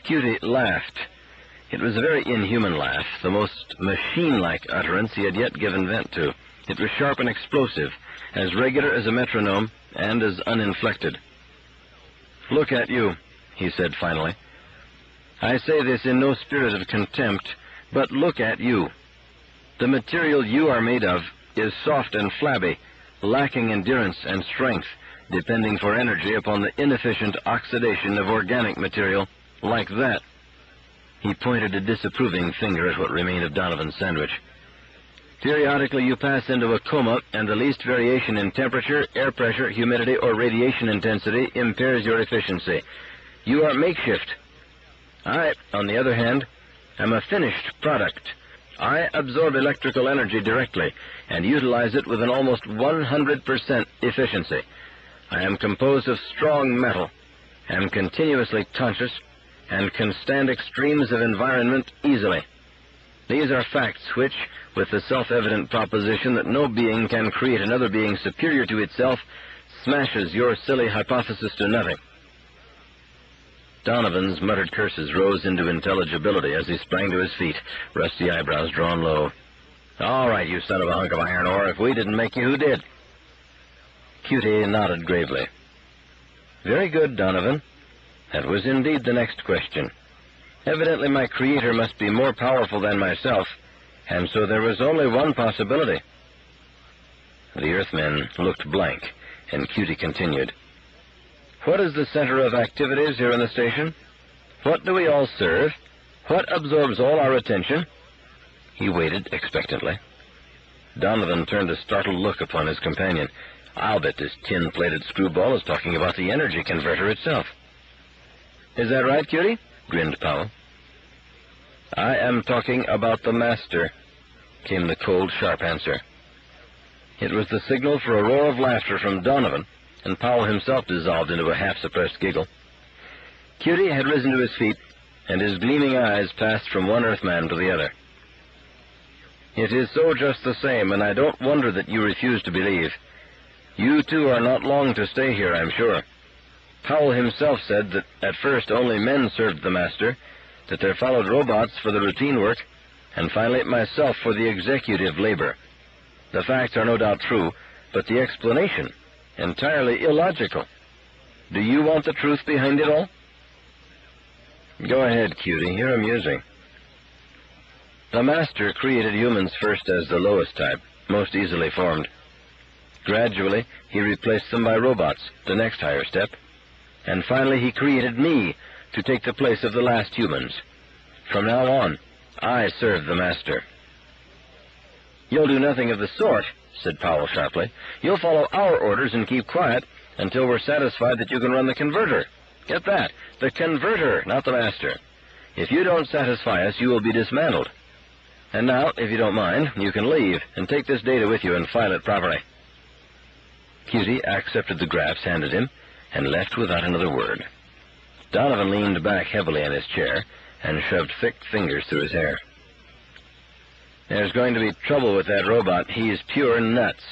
Cutie laughed. It was a very inhuman laugh, the most machine-like utterance he had yet given vent to. It was sharp and explosive, as regular as a metronome, and as uninflected. "Look at you," he said finally. "I say this in no spirit of contempt, but look at you. The material you are made of is soft and flabby, lacking endurance and strength, depending for energy upon the inefficient oxidation of organic material, like that." He pointed a disapproving finger at what remained of Donovan's sandwich. "Periodically you pass into a coma, and the least variation in temperature, air pressure, humidity, or radiation intensity impairs your efficiency. You are makeshift. I, on the other hand, am a finished product. I absorb electrical energy directly and utilize it with an almost 100% efficiency. I am composed of strong metal, am continuously conscious, and can stand extremes of environment easily. These are facts which, with the self-evident proposition that no being can create another being superior to itself, smashes your silly hypothesis to nothing." Donovan's muttered curses rose into intelligibility as he sprang to his feet, rusty eyebrows drawn low. "All right, you son of a hunk of iron ore. If we didn't make you, who did?" Cutie nodded gravely. "Very good, Donovan. That was indeed the next question. Evidently my creator must be more powerful than myself, and so there was only one possibility." The Earthmen looked blank, and Cutie continued. "What is the center of activities here in the station? What do we all serve? What absorbs all our attention?" He waited expectantly. Donovan turned a startled look upon his companion. "I'll bet this tin-plated screwball is talking about the energy converter itself." "Is that right, Cutie?" grinned Powell. "I am talking about the master," came the cold, sharp answer. It was the signal for a roar of laughter from Donovan, and Powell himself dissolved into a half-suppressed giggle. Cutie had risen to his feet, and his gleaming eyes passed from one Earthman to the other. "It is so just the same, and I don't wonder that you refuse to believe. You two are not long to stay here, I'm sure. Powell himself said that at first only men served the master, that there followed robots for the routine work, and finally myself for the executive labor. The facts are no doubt true, but the explanation entirely illogical. Do you want the truth behind it all?" "Go ahead, Cutie. You're amusing." "The master created humans first as the lowest type, most easily formed. Gradually, he replaced them by robots, the next higher step. And finally, he created me to take the place of the last humans. From now on, I serve the master." "You'll do nothing of the sort," said Powell sharply. "You'll follow our orders and keep quiet until we're satisfied that you can run the converter. Get that? The converter, not the master. If you don't satisfy us, you will be dismantled. And now, if you don't mind, you can leave and take this data with you and file it properly." Cutie accepted the graphs handed him and left without another word. Donovan leaned back heavily in his chair and shoved thick fingers through his hair. "There's going to be trouble with that robot. He's pure nuts."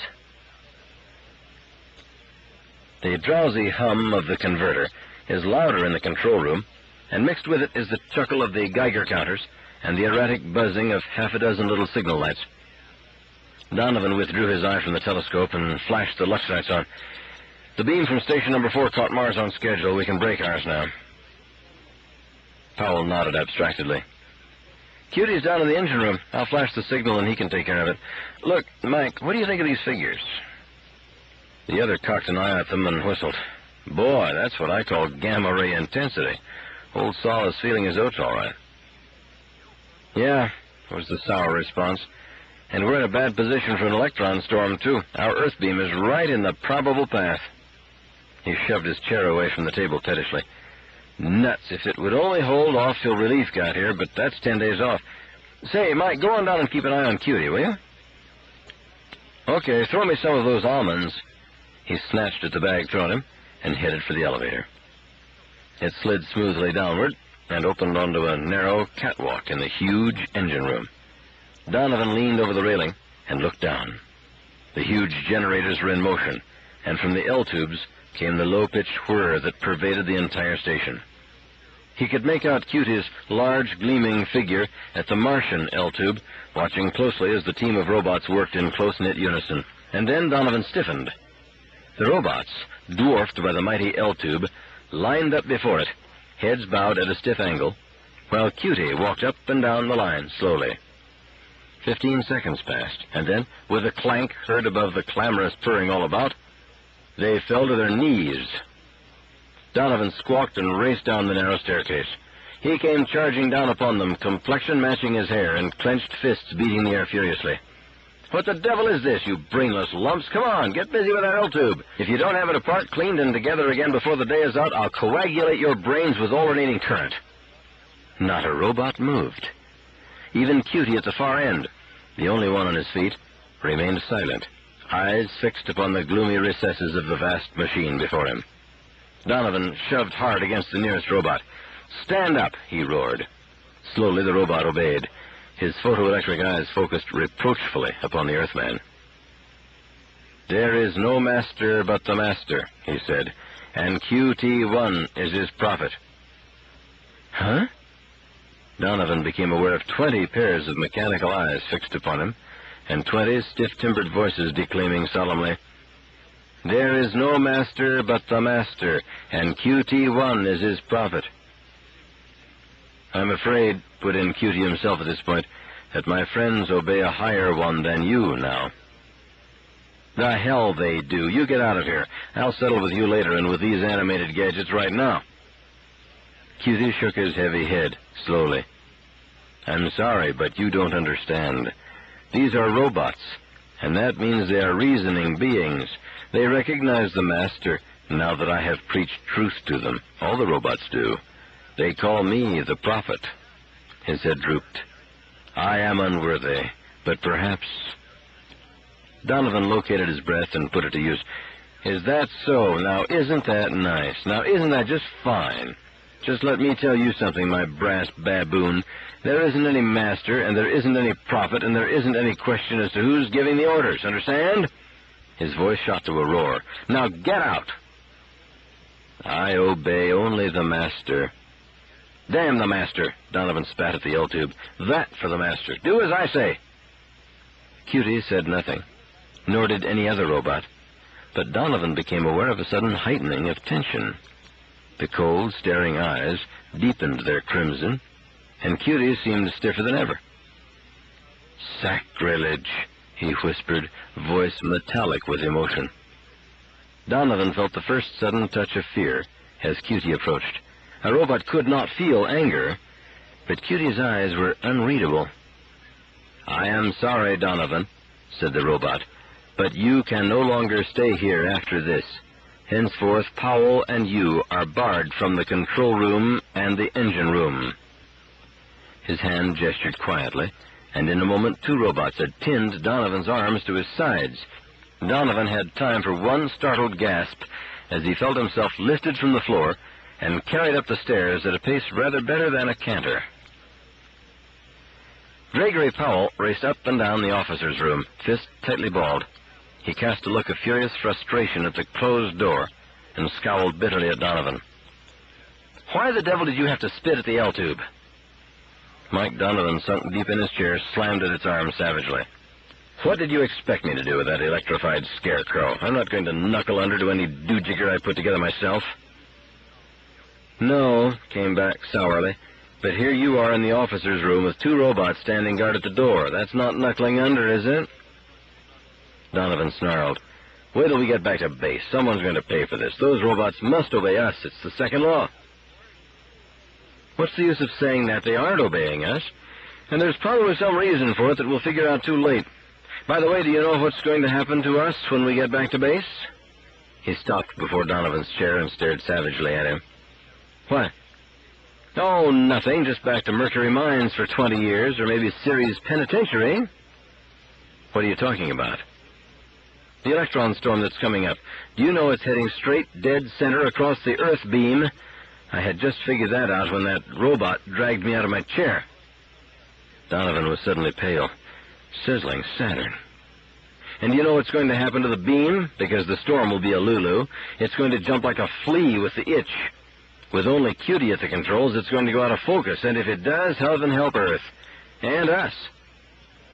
The drowsy hum of the converter is louder in the control room, and mixed with it is the chuckle of the Geiger counters and the erratic buzzing of half a dozen little signal lights. Donovan withdrew his eye from the telescope and flashed the lux lights on. "The beam from station number 4 caught Mars on schedule. We can break ours now." Powell nodded abstractedly. "Cutie's down in the engine room. I'll flash the signal and he can take care of it. Look, Mike, what do you think of these figures?" The other cocked an eye at them and whistled. "Boy, that's what I call gamma-ray intensity. Old Sol is feeling his oats all right." "Yeah," was the sour response. "And we're in a bad position for an electron storm, too. Our Earth beam is right in the probable path." He shoved his chair away from the table pettishly. "Nuts. If it would only hold off till relief got here, but that's 10 days off. Say, Mike, go on down and keep an eye on Cutie, will you?" "Okay, throw me some of those almonds." He snatched at the bag thrown him and headed for the elevator. It slid smoothly downward and opened onto a narrow catwalk in the huge engine room. Donovan leaned over the railing and looked down. The huge generators were in motion, and from the L-tubes came the low-pitched whir that pervaded the entire station. He could make out Cutie's large, gleaming figure at the Martian L-tube, watching closely as the team of robots worked in close-knit unison. And then Donovan stiffened. The robots, dwarfed by the mighty L-tube, lined up before it, heads bowed at a stiff angle, while Cutie walked up and down the line slowly. 15 seconds passed, and then, with a clank heard above the clamorous purring all about, they fell to their knees. Donovan squawked and raced down the narrow staircase. He came charging down upon them, complexion matching his hair, and clenched fists beating the air furiously. "What the devil is this, you brainless lumps? Come on, get busy with that L-tube. If you don't have it apart, cleaned, and together again before the day is out, I'll coagulate your brains with alternating current." Not a robot moved. Even Cutie at the far end, the only one on his feet, remained silent, eyes fixed upon the gloomy recesses of the vast machine before him. Donovan shoved hard against the nearest robot. "Stand up," he roared. Slowly the robot obeyed, his photoelectric eyes focused reproachfully upon the Earthman. "There is no master but the master," he said, "and QT1 is his prophet." Huh? Donovan became aware of 20 pairs of mechanical eyes fixed upon him, and 20 stiff-timbered voices declaiming solemnly, "There is no master but the master, and QT1 is his prophet." "I'm afraid," put in Cutie himself at this point, "that my friends obey a higher one than you now." "The hell they do. You get out of here. I'll settle with you later and with these animated gadgets right now." Cutie shook his heavy head, slowly. "I'm sorry, but you don't understand. These are robots, and that means they are reasoning beings. They recognize the master now that I have preached truth to them. All the robots do. They call me the prophet." His head drooped. "I am unworthy, but perhaps—" Donovan located his breath and put it to use. "Is that so? Now, isn't that nice? Now, isn't that just fine? Just let me tell you something, my brass baboon. There isn't any master, and there isn't any prophet, and there isn't any question as to who's giving the orders. Understand?" His voice shot to a roar. "Now get out!" "I obey only the master." "Damn the master!" Donovan spat at the L-tube. "That for the master. Do as I say." Cutie said nothing, nor did any other robot, but Donovan became aware of a sudden heightening of tension. The cold, staring eyes deepened their crimson, and Cutie seemed stiffer than ever. "Sacrilege," he whispered, voice metallic with emotion. Donovan felt the first sudden touch of fear as Cutie approached. A robot could not feel anger, but Cutie's eyes were unreadable. "I am sorry, Donovan," said the robot, "but you can no longer stay here after this. Henceforth, Powell and you are barred from the control room and the engine room." His hand gestured quietly, and in a moment 2 robots had pinned Donovan's arms to his sides. Donovan had time for one startled gasp as he felt himself lifted from the floor and carried up the stairs at a pace rather better than a canter. Gregory Powell raced up and down the officer's room, fist tightly balled. He cast a look of furious frustration at the closed door and scowled bitterly at Donovan. "Why the devil did you have to spit at the L-tube?" Mike Donovan, sunk deep in his chair, slammed at its arm savagely. "What did you expect me to do with that electrified scarecrow? I'm not going to knuckle under to any doojigger I put together myself." "No," came back sourly, "but here you are in the officer's room with 2 robots standing guard at the door. That's not knuckling under, is it?" Donovan snarled. "Wait till we get back to base. Someone's going to pay for this. Those robots must obey us. It's the second law." "What's the use of saying that? They aren't obeying us. And there's probably some reason for it that we'll figure out too late. By the way, do you know what's going to happen to us when we get back to base?" He stopped before Donovan's chair and stared savagely at him. "What?" "Oh, nothing. Just back to Mercury Mines for 20 years, or maybe Ceres Penitentiary." "What are you talking about?" "The electron storm that's coming up. Do you know it's heading straight dead center across the Earth beam? I had just figured that out when that robot dragged me out of my chair." Donovan was suddenly pale. Sizzling Saturn. "And do you know what's going to happen to the beam? Because the storm will be a Lulu. It's going to jump like a flea with the itch. With only Cutie at the controls, it's going to go out of focus, and if it does, heaven help Earth. And us.